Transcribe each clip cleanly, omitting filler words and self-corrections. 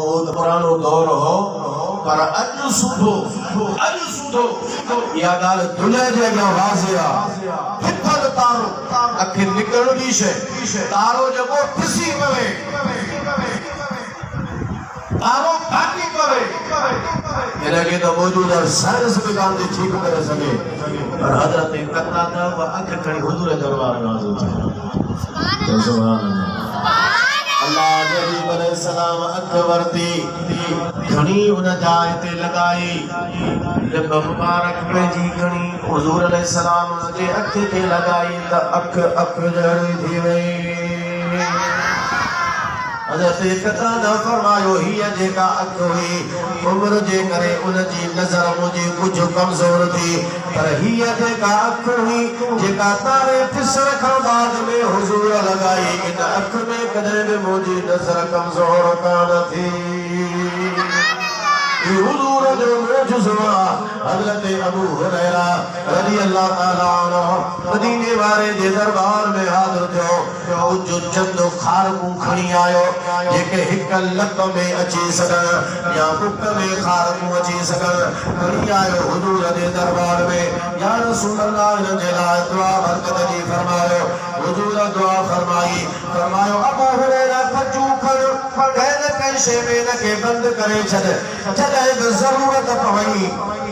ओ पुरानो दौर हो पर अज सुठो या गाल दुनिया जे अॻियां वाज़िया हिफल तारो अखे निकरणी शे तारो जको पिसी पवे तारो फाटी पवे इनके तो मौजूद साइंस भी काम दे ठीक करे सके पर हजरत कतादा व अख खड़ी हुजूर दरबार में हाजिर थे सुभान अल्लाह नबी अलैहिस्सलाम अख वरती घणी उन जाय ते लगाई जब मुबारक पंहिंजी घणी हुजूर अलैहिस्सलाम जे अख के लगाई त अख जड़ी थी वई हज़रत कतादा फरमायो ही जेका अख हुई उम्र जे करे उन जी नजर मुझे कुछ कमजोर थी पर ही जेका अख हुई जेका तारे फिसर खां बाद में हुजूर लगाई इन अख में कदे भी मुझे नजर कमजोर कान थी हुजूर जो मुजज़ा हज़रत अबू हुरैरा रज़ी अल्लाह ताला अन्हु मदीने वाले जे दरबार में हाज़िर थियो जो चंद खारकू खणी आयो जेके हिक लक में अची सघन या बुक में खारकू अची सघन खणी आयो हुजूर जे दरबार में या रसूल अल्लाह इन जे लाइ दुआ बरकत जी फरमायो हुजूर दुआ फरमायो अबू हुरैरा खजू खड़ कैद कैशे में न के बंद करे छॾ जॾहिं बि ज़रूरत पवई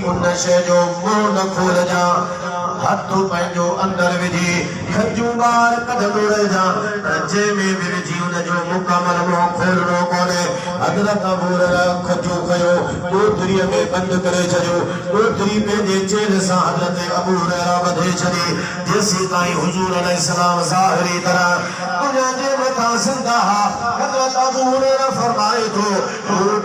उन शइ जो मुंहुं न खोल जा हथ पंहिंजो अंदर विझी खजू ॿार कढंदो रहिजा जंहिंमें बि विझी उन जो मुकमल मुंहुं खोलणो कोन्हे हज़रत अबू हुरैरा खजू कयो ॻोठड़ीअ में बंदि करे छॾियो ॻोठड़ी पंहिंजे चेल सां हज़रत अबू हुरैरा ॿधे छॾी जेसीं ताईं हुजूर अलैहिस्सलाम ज़ाहिरी तरह दुनिया जे मथां ज़िंदा हज़रत अबू हुरैरा फरमाए थो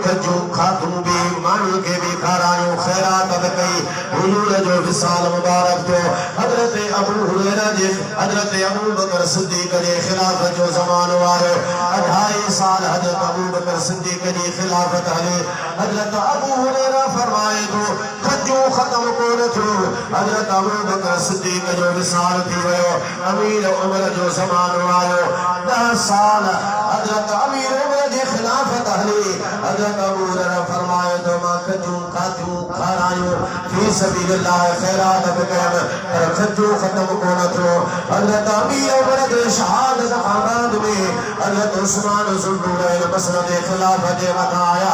खजू खाधू बि माण्हुनि खे बि खारायो ख़ैरात बि कई हुजूर जो विसाल मुबारक थियो हज़रत अबू हुरैरा जे हज़रत अबू बकर सिद्दीक़ जे खिलाफत जो ज़मानो आयो 28 साल हज़रत अबू बकर सिद्दीक़ जी खिलाफत हले हज़रत अबू हुरैरा फरमाए थो खजू ख़त्म कोन थियो हज़रत अबू बकर सिद्दीक़ जो विसाल थी वियो अमीर उमर जो ज़मानो आयो 10 साल हज़रत अमीर उमर जी खिलाफत हले हज़रत अबू हुरैरा फरमाए थो मां खजू खाधू खारायो फी सबीलिल्लाह खैरात बि कयमि पर खजू ख़त्म कोन थियो हज़रत अमीर उमर जे शहादत खानदान में हज़रत उस्मान ज़ुल्नुरैन मसलह जे खिलाफत जे मथां आया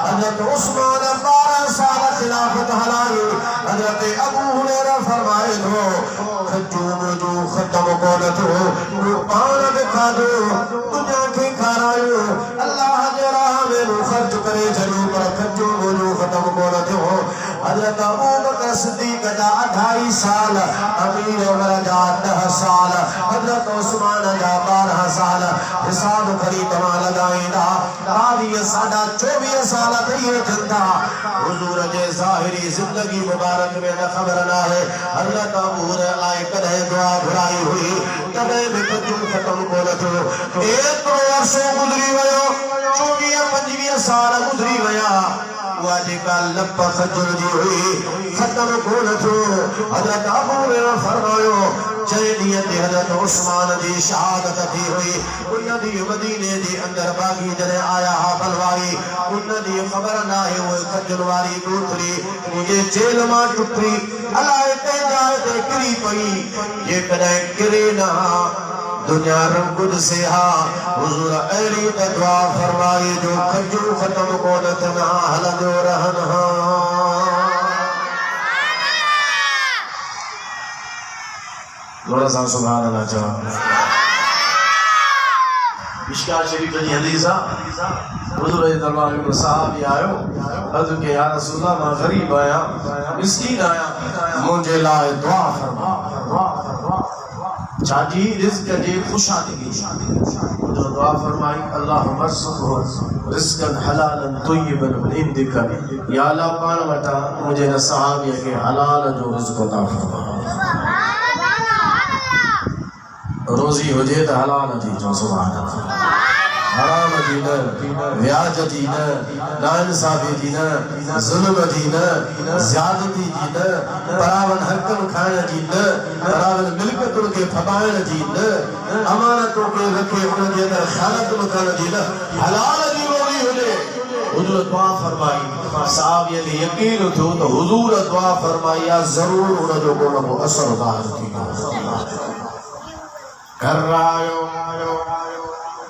हज़रत उस्मान 12 साल खिलाफत हलाई हज़रत अबू हुरैरा फरमाए थो खजू मुझो ख़त्म कोन थियो पाण बि खाधो दुनिया खे खारायो अल्लाह जे राह में ख़र्च करे छॾियो पर खजू मुझो ख़त्म कोन थियो हज़रत अबू बकर सिद्दीक़ जा 28 साल अमीर उमर जा 10 साल हज़रत उस्मान जा 12 साल हिसाब खड़ी तमाम लगाईंदा 24 साल इहे थियनि था हुजूर जे ज़ाहिरी ज़िंदगी मुबारक में न ख़बर न आहे हज़रत अबू हुरैरा लाइ कॾहिं दुआ घुराई हुई तॾहिं बि खजू ख़त्म कोन थियो एतिरो अरसो गुज़री वियो 24-25 साल गुज़री विया उहा जेका लप खजूर जी हुई ख़त्म कोन थियो हज़रत अबू हुरैरा फरमायो जंहिं ॾींहं ते हज़रत उस्मान जी शहादत थी हुई उन ॾींहुं मदीने जे अंदरि बाग़ी जॾहिं आया हा बलवारी उन ॾींहुं ख़बर न आहे उहे खजूर वारी ॻोठड़ी मुंहिंजे जेल मां टुटी अलाए कंहिं जाइ ते किरी पई जेकॾहिं किरे न हा दुनिया रंगुद से हा हुजूर अहिड़ी त दुआ फरमाई जो खजू ख़त्म कोन थियनि हा हलंदो रहनि हा थोड़ा सा सुभान अल्लाह चओ मिशकात शरीफ जी हदीस आहे हुजूर जे दरबार में सहाबी आयो अर्ज़ के या रसूल अल्लाह मां गरीब आया मिस्कीन आया मुझे लाइ दुआ फरमा चाची रिज़्क़ जे खुशादगी जो दुआ फरमाई अल्लाहुम्मा अर्ज़ुक़हु रिज़्क़न हलालन तय्यबन मिन इंदिक या अल्लाह पाण वटा मुझे न सहाबी के हलाल जो रिज़्क़ अता फरमा रोज़ी हुजे त हलाल थी जो सुभान अल्लाह हराम थी न व्याज थी न नाइंसाफ़ी थी न ज़ुल्म थी न ज़्यादती थी न बराबर हक़ खाइण जी न बराबर मिल्कियतुनि खे फबाइण जी न अमानतों खे रखे उन जे अंदरि ख़यानत करण जी न हलाल जी रोज़ी हुजे हुजूर दुआ फरमाई साहब ये यकीन थियो तो हुजूर दुआ फरमाई या जरूर उन जो को असर ज़ाहिर थी घर आयो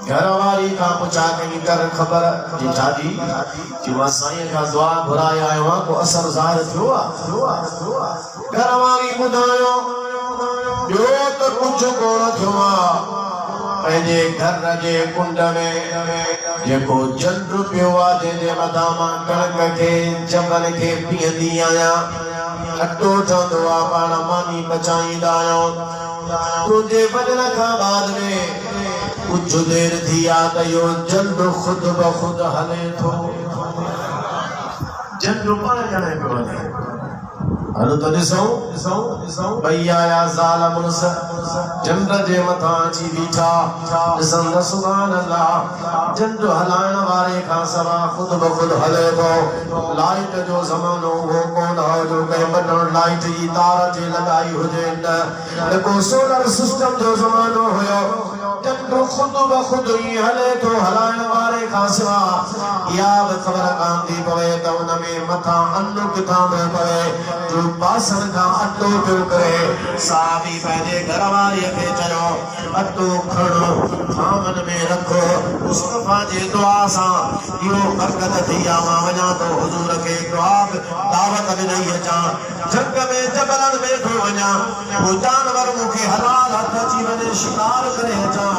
घरवारी का पुछा कई कर खबर जी छाजी कि मां साईं का दुआ घुराए आयो को असर ज़ाहिर थियो घरवारी बुधायो जो तो कुछ कोन थियो पंहिंजे घर जे कुंड में जेको चंड पियो आहे जे मथां मां कणक खे जबल खे पीअंदी आहियां अटो ठहंदो आहे पाण मानी बचाईंदा आहियूं तुंहिंजे वञण खां बाद में कुछ देर थी आहे त इहो चंड ख़ुदि ब ख़ुदि हले थो चंड पाण ॼणे पियो हले हलो तो ॾिसूं भई आया ज़ाल मुड़स चंड जे मथां अची बीठा ॾिसंदा सुभान अल्लाह चंड हलाइण वारे खां सवा ख़ुदि ब ख़ुदि हले थो लाइट जो ज़मानो उहो कोन हो जो कंहिं बटण लाइट जी तार ते लॻाई हुजे न को सोलर सिस्टम जो ज़मानो हुयो चंड ख़ुदि ब ख़ुदि ई हले थो हलाइण वारे खां सवा इहा बि ख़बर कान थी पवे त उन में मथां अन्न किथां थो पवे जो बासण का अटो पियो करे साहबी पंहिंजे घरवारीअ खे चयो अटो खणो थामन में रखो मुस्तफा जे दुआ सां इहो बरकत थी आ मां वञा तो हुजूर खे दुआ दावत ॾेई अचां जंग में जबलनि में थो वञा वो जानवर मूंखे हलाल हथ अची वञे शिकार करे अचां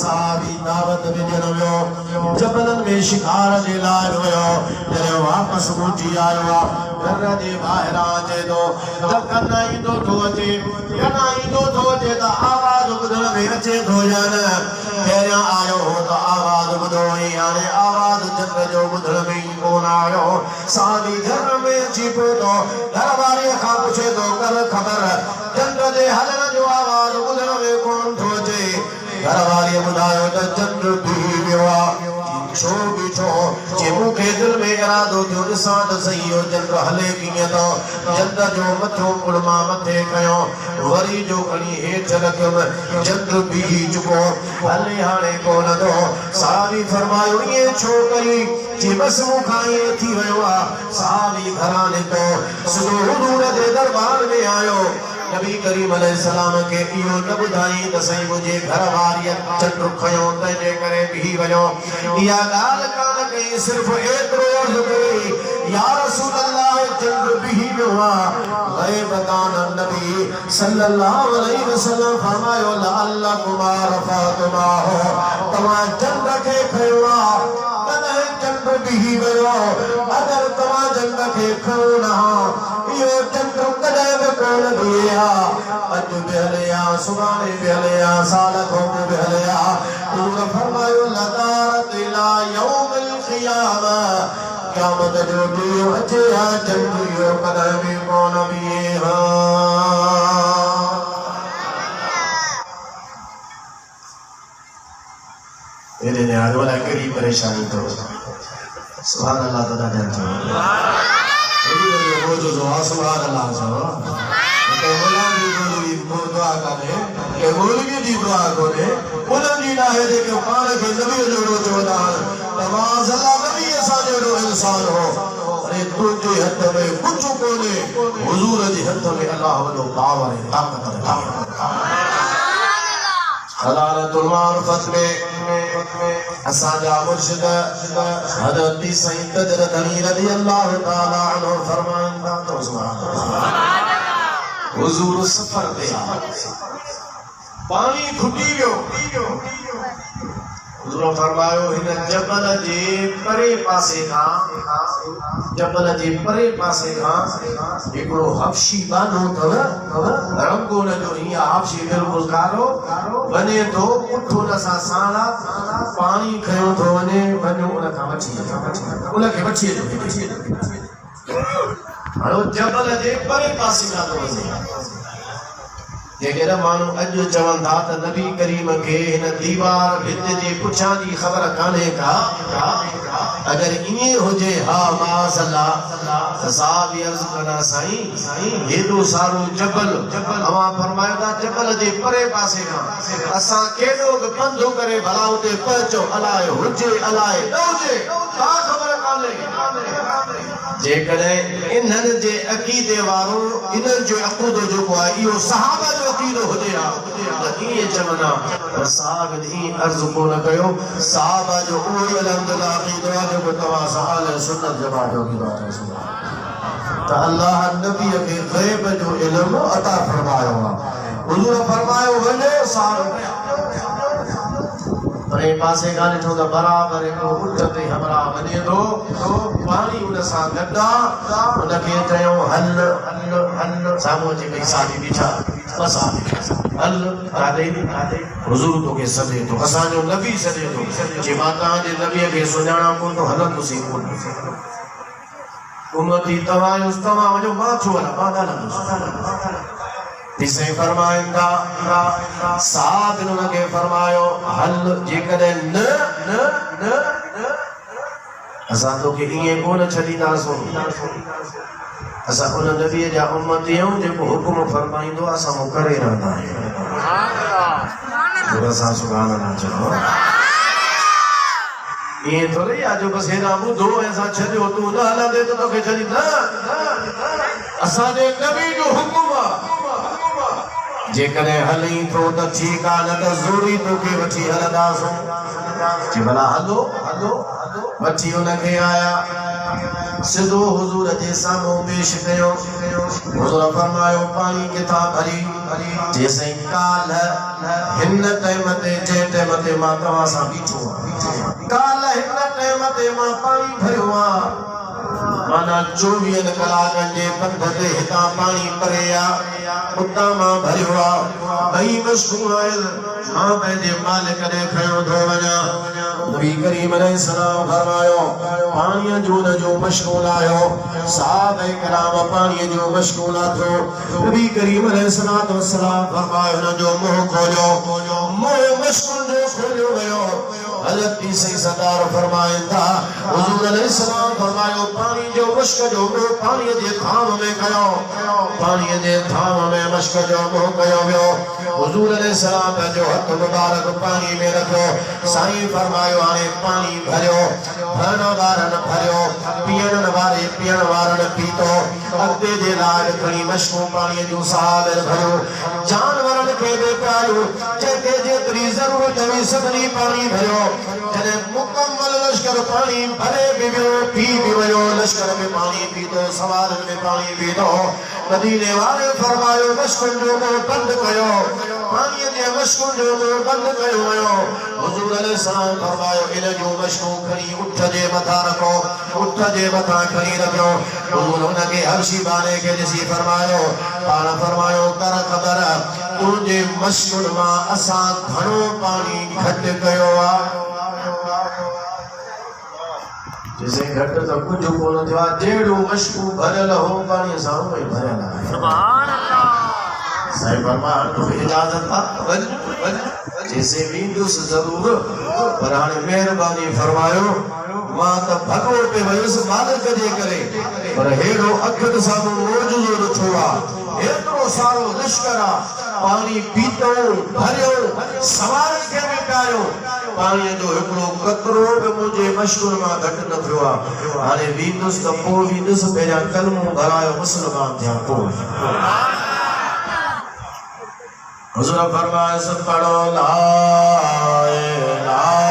साहबी दावत ॾियण वियो जबलनि में शिकार जे लाइ वियो जॾहिं वापसि मुटी आयो आहे घर जे ॿाहिरां अचे थो त कनाईंदो थो अचे त आवाज़ ॿुधण में अचे थो या न पहिरियां आयो हो त आवाज़ ॿुधो हुई हाणे आवाज़ चंड जो ॿुधण में ई कोन आयो साहबी घर में अची पियो थो घरवारीअ खां पुछे थो कर ख़बर चंड जे हलण जो आवाज़ ॿुधण में कोन थो अचे घरवारीअ ॿुधायो त चंड बीही वियो आहे छो बीठो जे मूंखे दिल में इरादो थियो ॾिसां त सही इहो चंड हले कीअं थो चंड जो मथो कुड़मा मथे कयो वरी जो खणी हेठि रखियुमि चंड बीही चुको हले हाणे कोन थो साहबी फरमायो ईअं छो कई जे बसि मूंखां ईअं थी वियो आहे साहबी घरां निकितो सिधो हुजूर जे दरबार में आयो नबी करीम अलैहिस्सलाम के इहो न ॿुधाई त सही मुंहिंजे घरवारीअ चंड खयो तंहिंजे करे बीही वियो इहा ॻाल्हि कान कई सिर्फ़ु एतिरो अर्ज़ु कई या रसूल अल्लाह चंड बीही वियो आहे ग़ैब कान नबी सल्लल्लाहु अलैहि वसल्लम फरमायो लअल्लकुमा रफ़अतुमा तव्हां चंड खे खयो आहे तॾहिं चंड बीही वियो अगरि तव्हां चंड खे खयो न इहो चंड कॾहिं बि कोन बीहे अॼु बि हले सुभाणे बि हले साल खां बि हले हुजूर फरमायो लदारत इला यौमिल क़ियामा क़यामत जो ॾींहुं अचे चंड इहो कॾहिं बि कोन बीहे एॾे निहार वाला कहिड़ी परेशानी अथव सुभान अल्लाह तदा ॼण थियो जो सुभान अल्लाह जो दुआ करे के मौलवी जी दुआ करे उन्हनि जी नाहे जेके पाण खे नबी जहिड़ो चवंदा नवाज़ अल्लाह नबी असां जहिड़ो इंसान हो अरे तुंहिंजे हथ में कुझु कोन्हे हुजूर जे हथ में अल्लाह वॾो पावर ऐं ताक़त हलालतुल मारिफत में असांजा मुर्शिद हज़रत साईं तजर अली रज़ी अल्लाह ताला अन्हु फरमाईंदा तो सुभान अल्लाह हुजूर सफर पे पानी खुटी वियो हुजूर फरमायो हिन जबल जे परे पासे खां हिकिड़ो हबशी बानो अथव रंगो न जो हीअं हबशी बिल्कुलु कारो वञे थो पुठो हुन सां साण पाणी खयो थो वञे वञो उन खां उनखे वठी अचो हाणे जबल जे परे पासे खां थो वञे जेकर मानू अज चवन था त नबी करीम के इन दीवार भित जे पुछा जी खबर काने का अगर इए होजे हा मासल्ला साहब अर्ज कना साईं हेदो सारो जबल अवा फरमायो ता जबल जे परे पासे का असा केडो पंधो करे भला उते पहुचो अलाए हुजे अलाए न हुजे का खबर काने जेकरे इन्हन जे अकीदे वारो इन्हन जो अक़ीदो जो को इयो सहाबा जो अक़ीदो हुजे हा त इए चवना साहब ई अर्ज को न कयो सहाबा जो ओ अल्हम्दुलिल्लाह अक़ीदो जो तवा सहाल सुन्नत जमात जो अक़ीदो त अल्लाह नबी के गैब जो इल्म अता फरमायो हुजूर फरमायो वने साहब परे पासे का ॾिठो त बराबर हिकिड़ो उठ ते हमरा वञे थो पाणी उन सां गॾा उनखे चयो हल हल हल साम्हूं अची भई साथी बीठा बस हल काॾे हुजूर तोखे सॾे थो असांजो नबी सॾे थो जे मां तव्हांजे नबीअ खे सुञाणा कोन थो हलंदुसीं कोन उम्मती तव्हां वञो मां छो हलां मां न हलंदुसि तिसे फरमाइंदा साथ उनके फरमायो हल जेकरे न न न असा तो के इए कोन छडीदा सो असा उन नबी जा उम्मती हूं जेको हुकुम फरमाइंदो असा मो करे रहंदा आहियूं सुभान अल्लाह सा सुभान अल्लाह चलो ये थोड़ी आज बस हेरा बुधो ऐसा छडियो तू न हलंदे तो तोखे छडी न असा जे नबी जो हुकुम जेकरे हली तो त ठीक आ न त ज़रूरी तोखे वठी हलंदासूं जे भला हलो हलो वठी उनखे आया सिधो हुजूर जे साम्हूं पेश कयो हुजूर फरमायो पानी किथां भरी जेसई काल हिन टाइम ते जे टाइम ते मां तव्हां सां बीठो काल हिन टाइम ते मां पानी भरियो आ माना 24 कलाकनि जे पंध ते हितां पाणी परे आ उतां मां भरियो आ भई मशहूर आयल मां पंहिंजे मालिक ॾे खयो थो वञा नबी करीम अलैहिस्सलाम फरमायो पाणीअ जो न जो मशगूल आयो साहब किराम पाणीअ जो मशगूल थियो नबी करीम अलैहिस्सलाम फरमायो न जो मुंह खोलियो मुंह मशगूल जो खोलियो वियो हज़रत ईसा सरदार फरमाइंदा हुजूर अलैहिस्सलाम फरमायो पानी जो मश्क जो मुंह पानी जे थाम में कयो पानी जे थाम में मश्क जो मुंह कयो वियो हुजूर अलैहिस्सलाम जो हथ मुबारक पानी में रखो साईं फरमायो हाणे पानी भरियो भरण वारन भरियो पीअण वारे पीअण वारन पीतो अॻिते जे लाइ खणी मश्कूं पानी जो सागर भरियो जानवरन खे बि पियारियो जेके जेतिरी ज़रूरत हुई सभिनी पानी भरियो जॾहिं मुकम्मल लश्कर पानी भरे बि वियो पी बि वियो लश्कर में पानी पीतो सवारन में पानी पीतो मदीने वाले फरमायो मश्कुन जो मुंह बंद कयो पानी जे मश्कुन जो मुंह बंद कयो वियो हुजूर अलैहिस्सलाम फरमायो इन जो मश्कू खणी उठ जे मथां रखो उठ जे मथां खणी रखो हुजूर उनखे हबशी बाने खे ॾिसी फरमायो पाण फरमायो कर ख़बर तुंहिंजे मश्कुन मां असां घणो पानी घटि कयो आहे जैसे घट तो कुछ कोन थियो जेड़ो मशकू भरल हो पानी सां में भरल है सुभान अल्लाह साईं फरमान तो इजाजत था वज जैसे विंदुस जरूर पर हाने मेहरबानी फरमायो मां त भगो पे वयुस मालिक जे करे पर हेड़ो अखत सां मौजूद ॾिठो आहे एतिरो सारो लश्कर आहे पानी पीतो भरियो सवार खे बि पियारियो पानी जो हिकिड़ो कतरो बि मुंहिंजे मशहूर मां घटि न थियो आहे हाणे वेंदुसि त पोइ वेंदुसि पहिरियां कलमो भरायो मुस्लमान थिया पोइ हुजूर फरमाए सब पढ़ो ला इलाहा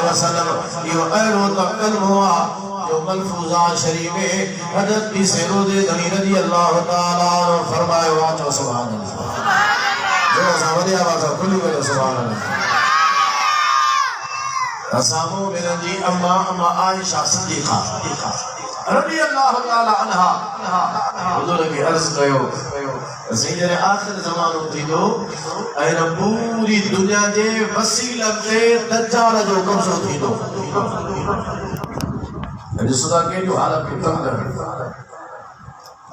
वसल्लम यो अहलो तकल हुआ जो मलफूजा शरीफ में हजरत की सेरोदे गनी रजी अल्लाह ताला ने फरमाया वाचो सुभान अल्लाह जो सावरे आवाज खुली बोले सुभान अल्लाह असामो मेरा जी अम्मा आयशा सिद्दीक़ा रज़ी अल्लाह ताला अन्हा हुजूर की अर्ज कयो सैयद आखिर ज़मानो थींदो ऐं पूरी दुनिया जे वसीला ते दज्जाल जो कब्ज़ो थींदो ॾिसो केॾियूं हालत तंग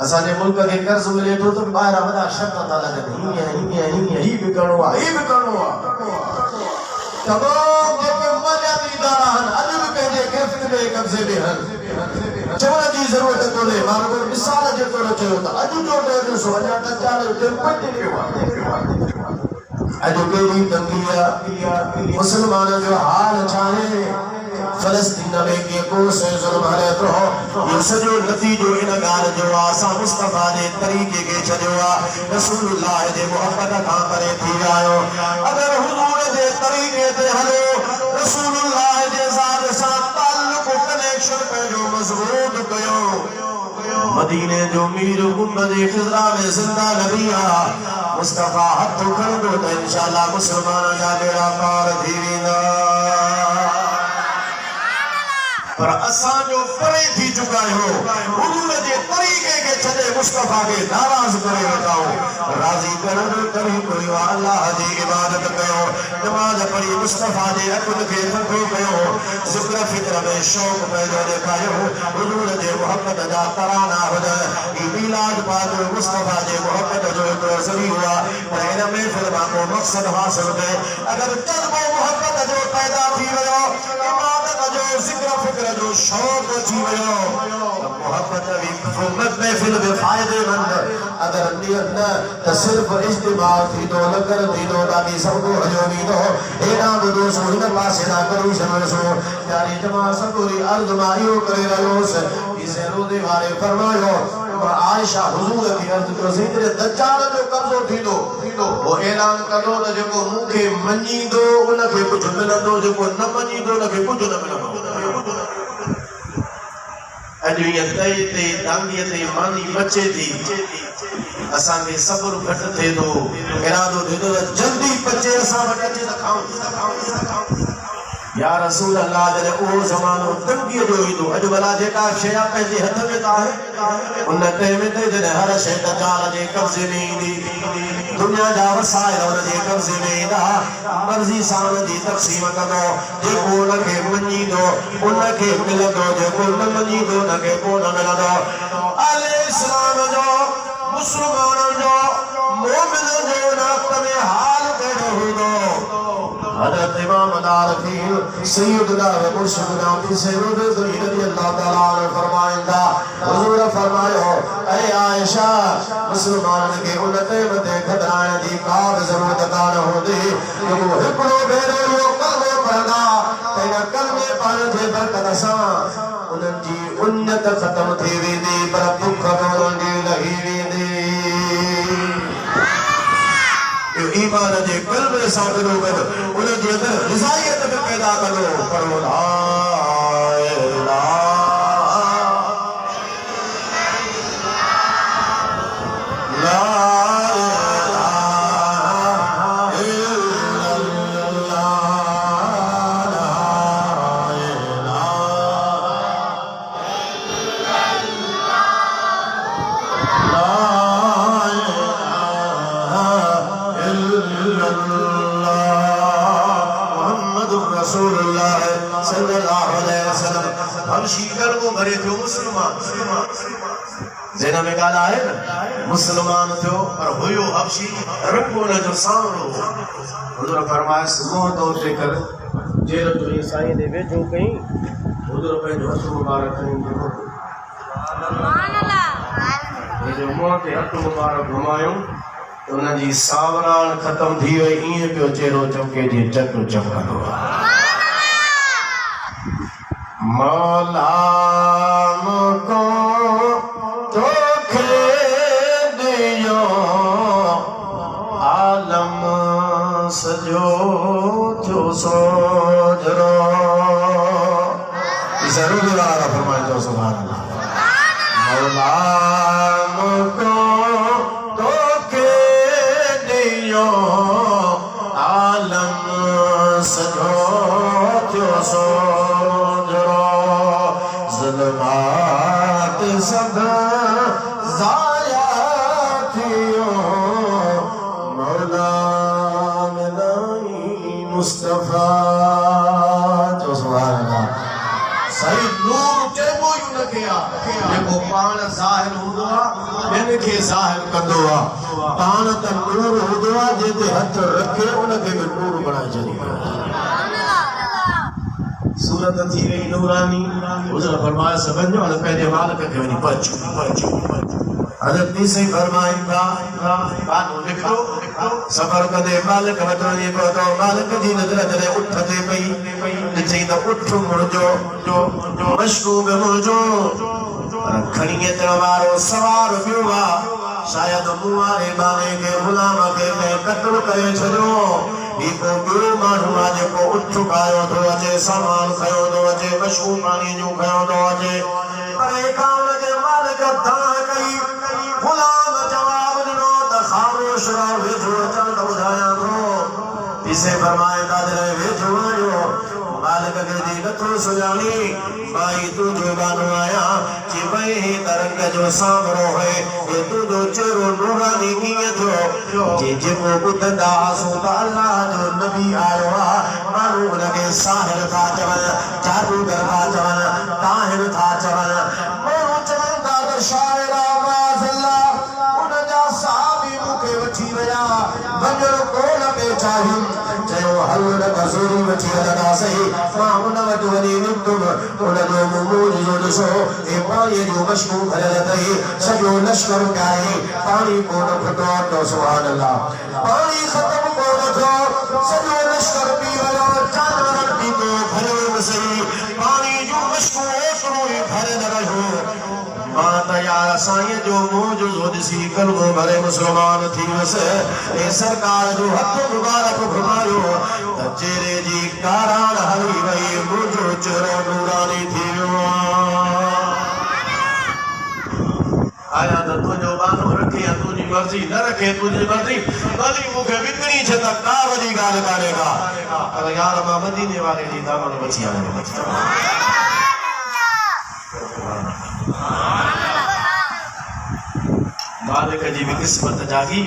असांजे मुल्क खे कर्ज़ मिले थो त ॿाहिरां वॾा शर्त था लॻनि हीअं ही बि करिणो आहे ही बि करिणो आहे तमामु जेके मर्यादी इदारा आहिनि अॼु बि पंहिंजे गिरफ़्त में कब्ज़े में आहिनि चवण जी ज़रूरत कोन्हे मां रुॻो मिसाल जे तौर चयो त अॼु जो ॾोह ॾिसो अञा दज्जाल जो टेम्पो ते पियो आहे अॼु केॾी तंगी आहे मुस्लमाननि जो हाल छा आहे फलस्तीन में के कोस ज़ुल्म हले थो ये सॼो नतीजो इन ॻाल्हि जो आहे असां मुस्तफ़ा जे तरीक़े खे छॾियो आहे रसूलुल्लाह जे मुहबत खां परे थी विया आहियो अगरि हुज़ूर जे तरीक़े ते हलो रसूलुल्लाह जे ज़ात सां ताल्लुक़ कनेक्शन पंहिंजो मज़बूत कयो मदीने जो मीर गुंबद ख़िज़रा में ज़िंदा नबी आहे मुस्तफ़ा हथ खणंदो त इंशाअल्लाह मुस्लमान जा बेड़ा पार थी वेंदा पर असां जो परे थी चुका हो हुजूर जे तरीक़े के छॾे मुस्तफ़ा के नाराज़ करे वठाओ राज़ी करण जो तरीक़ो इहो अल्लाह जी इबादत कयो नमाज़ पढ़ी मुस्तफ़ा जे अकुल खे थधो कयो ज़िक्र फ़िक्र में शौक़ पैदा ॾेखारियो हुजूर जे मुहबत जा तराना हुजनि मीलाद पाक मुस्तफ़ा जे मुहबत जो हिकिड़ो ज़रियो आहे पर हिन महफ़िल मां को मक़सद हासिल थिए अगरि जज़्बो मुहबत जो पैदा थी वियो इबादत जो ज़िक्र फ़िक्र जो शौक़ अची वियो मोहब्बत भी महफ़िल में फ़ाइदेमंद अगर नियत न त सिर्फ़ इज्तिमा थींदो लंगर थींदो बाक़ी सभु हलियो वेंदो हेॾां ॿुधो सो हिन पासे ना करूं छॾियोसो यानी तमाम सबूरी अर्ज़ मां इहो करे रहियोसि इसे रोज़े वारे फरमायो आयशा हुजूर की अर्ज़ कयो सैयद दज्जाल जो कब्ज़ो थींदो वो ऐलान कंदो त जेको मूंखे मञींदो उनखे कुझु मिलंदो जेको न मञींदो उनखे कुझु न मिलंदो अॼु हीअं तए ते डांगीअ ते मानी मचे थी असांखे सब्र घटि थिए थो इरादो थिए थो त जल्दी पचे असां वटि अचे त खाऊं या रसूल अल्लाह जॾहिं उहो ज़मानो तंगीअ जो ईंदो अॼु भला जेका शइ पंहिंजे हथ में त आहे उन टाइम ते जॾहिं हर शइ दज्जाल जे कब्ज़े में ईंदी दुनिया जा वसाइल उन जे कब्ज़े में ईंदा मर्ज़ी सां उन जी तक़सीम कंदो जेको उनखे मञींदो उनखे मिलंदो जेको न मञींदो उनखे कोन मिलंदो अल इस्लाम जो मुस्लमाननि जो मोमिननि जो उन वक़्त में हाल कहिड़ो हूंदो हज़रत इमाम नारफ़ी सैयदना व मुर्शिदना सैयद रज़ी अल्लाह ताला ने फरमाइंदा हुजूर फरमायो ऐ आयशा मुस्लमाननि खे उन टाइम ते घबराइण जी का बि ज़रूरत कान हूंदी जेको हिकिड़ो भेरो इहो कलमो पढ़ंदा त हिन कलमे पढ़ण जे बरकत सां उन्हनि जी उन्नत ख़तम थी वेंदी पर बुख बि उन्हनि जी लही वेंदी ईमान जे क़ल्ब सां गॾो गॾु उन जे अंदरि रिज़ाइयत बि पैदा कंदो पर ला ज़हन में ॻाल्हि आहे न मुस्लमान थियो पर हुयो हबशी रंग उन जो सांवरो हुजूर फरमाइस मुंहुं तौर ते कर जेल जो साईं दे वेझो कई हुजूर पंहिंजो हथ मुबारक खणी सुभान अल्लाह जो मुंहुं ते हथ मुबारक घुमायो त उन जी सावराण ख़तम थी वई ईअं पियो चेहरो चमके जी चक चमकंदो मौला मुको तोखे दियो आलम सजो थियो सोजरो जरूर वाला फरमाए तो सुभान अल्लाह। मौला मुझको तो के दियो आलम सजो क्यों सोजरो ज़ुल्मात सब ज़ाया थियो मौला मिलाई मुस्तफा तो सुभान अल्लाह। सही नूर चेबो यू न किया जेको पाण ज़ाहिर हूंदो आहे ॿियनि खे ज़ाहिर कंदो आहे। पाण त नूर हूंदो आहे जेते हथ रखे उनखे बि नूर बणाए छॾींदो आहे। सूरत थी गई नूरानी हुज़ूर फरमाया सभनि जो पंहिंजे मालिक खे वञी पहुचो। हज़रत ईसा फरमाइनि था बानो निकिरो सफ़र कंदे मालिक वटि वञी पहुतो। मालिक जी नज़र जॾहिं उठ ते पई ॾिठई त उठ मुड़िजो मशरूब मुड़िजो पर खणी अचण वारो सवार ॿियो आहे। शायदि मूं वारे बाने खे ग़ुलाम खे कंहिं क़त्ल करे छॾियो। ही को ॿियो माण्हू आहे जेको उठ खायो थो अचे सामान खयो थो अचे मशरूब पाणी जूं खयो थो अचे पर एका हुनजे मालिक दाह कई। ग़ुलाम जवाब ॾिनो त ख़ामोश रहो वेझो अचण त ॿुधायां थो। इसे फरमाईंदा जॾहिं वेझो आयो मालिक खे जी नथो सुञाणी भाई तुंहिंजो बानो आहियां चई भई ही तरंग जो सामरो है ये तुंहिंजो चेहरो नूरानी कीअं थियो जे जेको ॿुधंदा हुआसीं त अल्लाह जो नबी आयो आहे माण्हू हुनखे साहिर था चवनि जादूगर था चवनि ताहिर था चवनि माण्हू चवंदा त शाइर उनजा साहबी मूंखे वठी विया वञण कोन पिए चाहिनि चयो हल न ज़रूरी वठी हलंदासीं। मां हुन वटि वञी निकितुमि हुनजो मुंहुं ॾिसो हे पाणीअ जो मशकू भरियल अथई सॼो लश्कर पियाई पाणी कोन फिटो तो सुभान अल्लाह। पाणी ख़तम कोन थियो सॼो लश्कर पी वियो जानवर पीतो भरियो सही पाणी जो मशकू ओतिरो ई भरियल रहियो। मां त यार साईं जो मौजूदो ॾिसी कलमो भरे मुस्लमान थी वियुसि ऐं सरकार जो हथ मुबारक घुमायो त चेहरे जी काराण हली वई मुंहिंजो चेहरो नूरानी थी वियो। आया त तुंहिंजो बानो रखे या तुंहिंजी मर्ज़ी न रखे तुंहिंजी मर्ज़ी भली मूंखे विकिणी छॾ त का वॾी ॻाल्हि कान्हे का पर यार मां मदीने वारे जी दामन बची आहियां। मालिक जी भी किस्मत जागी।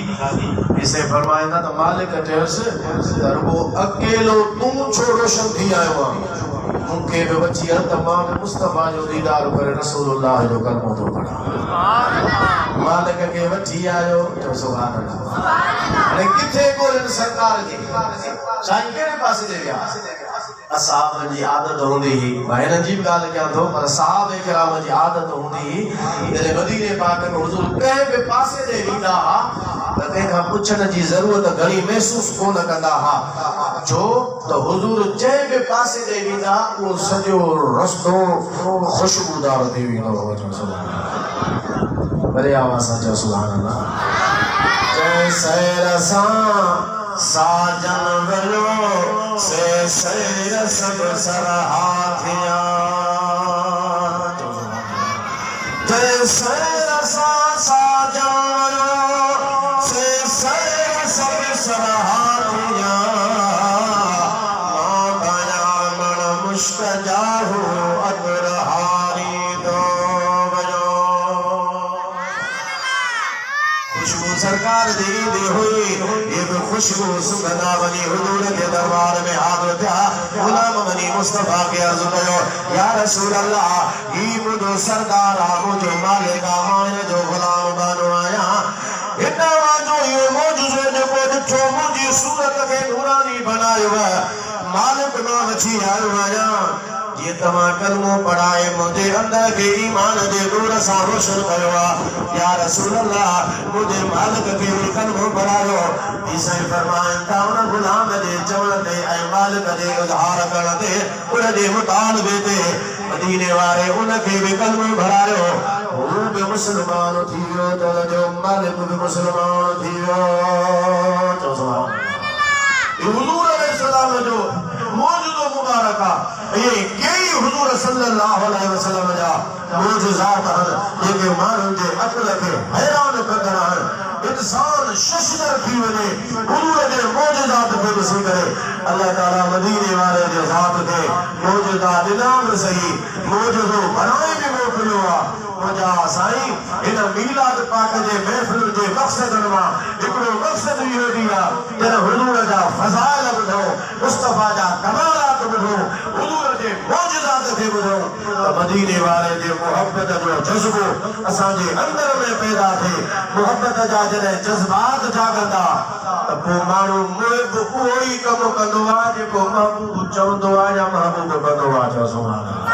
इसे फरमाईंदा त मालिक चयोसि त रुगो अकेलो तूं छो रोशन थी आयो आहे मूंखे बि बची आहे त मां बि मुस्तफ़ा जो दीदार करे रसूलुल्लाह जो कलमो थो पढ़ां। मालिक खे वठी आयो तो सुभान अल्लाह। हाणे किथे ॻोल्हनि सरकार खे साईं कहिड़े पासे ते विया। असहाब जी आदत हूंदी हुई मां हिन जी बि ॻाल्हि कयां थो पर सहाब किराम जी आदत हूंदी हुई जॾहिं मदीने पाक में हुज़ूर कंहिं बि पासे ते वेंदा हुआ त कंहिंखां पुछण जी ज़रूरत घणी महसूस कोन कंदा हुआ छो त हुज़ूर जंहिं बि पासे ते वेंदा उहो सॼो रस्तो ख़ुशबूदार थी वेंदो हो। भले आवाज़ सां चओ सुभान अल्लाह। जंहिं सैर सां साजन वलो से सैर सब सरहाथिया जय सैर सा साजन वलो से सैर सब सरहाथिया मां गया मन मुश्तजा हो अबरहारी दो बजो खुशबू सरकार दी हुई ये भी खुशबू सुगंधा बनी हुजूर के दरबार में हाजिर था। गुलाम बनी मुस्तफा के अर्ज कयो या रसूल अल्लाह ही मुझो सरदार आ मुझो मालिक आ मां जो गुलाम बनो आया इतना वाजो ये मौजूदो जेको ॾिठो मुंहिंजी सूरत खे नूरानी बनायो मालिक मां वठी आयो आहियां ये तमाम कलमो पढ़ाए मुझे अंदर के ईमान दे नूर सां रोशन कयो या रसूल अल्लाह मुझे मालिक के कलमो पढ़ायो। ईसा फरमाइन था उन गुलाम दे चवण ते ऐं मालिक दे इज़हार करण ते उन जे मुतालबे ते मदीने वारे उन के भी कलमो पढ़ायो वो भी मुसलमान थी वियो त जो मालिक भी मुसलमान थी वियो। तो सुभान अल्लाह हुजूर अलैहि सलाम जो मौजूदो मुबारक ये कई हुजूर सल्लल्लाहु अलैहि वसल्लम जा मोजज़ात जेके माण्हुनि जे अक़ल खे हैरान कंदा आहिनि इंसान शशदर थी वञे हुजूर जे मोजज़ात खे ॾिसी करे अल्लाह ताला मदीने वारे जे ज़ात खे मोजज़ा ॾिना बि सही मोजज़ो बणाए बि मोकिलियो आहे मुंहिंजा साईं हिन मीलाद पाक जे महफ़िल जे मक़सदनि मां हिकिड़ो मक़सद इहो बि आहे जॾहिं हुजूर जा फ़ज़ाइल ॿुधो मुस्तफ़ा जा कमालात ॿुधो हुजूर जे मोजज़ात खे ॿुधो त मदीने वारे जे मुहबत जो जज़्बो असांजे अंदर में पैदा थिए मुहबत जा जॾहिं जज़्बात जागंदा त पोइ माण्हू मुहिब उहो ई कमु कंदो आहे जेको महबूब चवंदो आहे या महबूब कंदो आहे। चओ सुभाणे